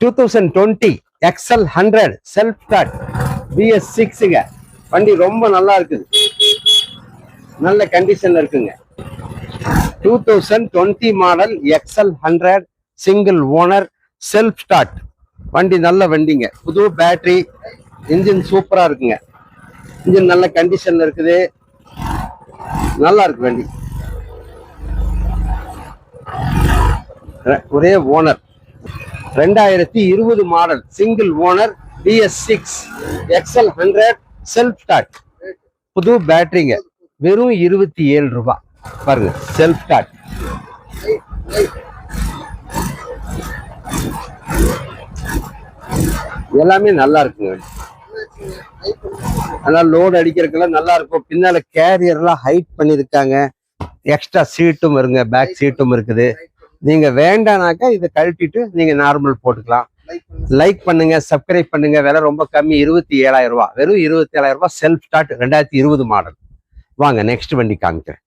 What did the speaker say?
2020 XL100 self start BS6ங்க. வண்டி ரொம்ப நல்லா இருக்குது, நல்ல கண்டிஷன்ல இருக்குங்க. 2020 model XL100 single owner self start வண்டி. நல்ல வண்டிங்க, புது பேட்டரி, இன்ஜின் சூப்பரா இருக்குங்க. இன்ஜின் நல்ல கண்டிஷன்ல இருக்குது, நல்லா இருக்கு வண்டி. ஒரே owner, 2020 model single owner BS6 XL100 self start, புது பேட்டரிங்க. வெறும் 27 ரூபாய் பாருங்க, செல்ஃப் ஸ்டார்ட். எல்லாமே நல்லா இருக்குங்க. நல்லா லோடு அடிக்கிறதுக்கெல்லாம் நல்லா இருக்கும். பின்னால கேரியர் எல்லாம் ஹைட் பண்ணிருக்காங்க. எக்ஸ்ட்ரா சீட்டும் வருங்க, பேக் சீட்டும் இருக்குது. நீங்க வேண்டானாக்கா இதை கழட்டிட்டு நீங்க நார்மல் போட்டுக்கலாம். லைக் பண்ணுங்க, சப்ஸ்கிரைப் பண்ணுங்க. விலை ரொம்ப கம்மி, 27,000 ரூபாய். வெறும் 27,000 ரூபாய் செல்ஃப் ஸ்டார்ட் 2020 மாடல். வாங்க நெக்ஸ்ட் வண்டி காமிக்கிறேன்.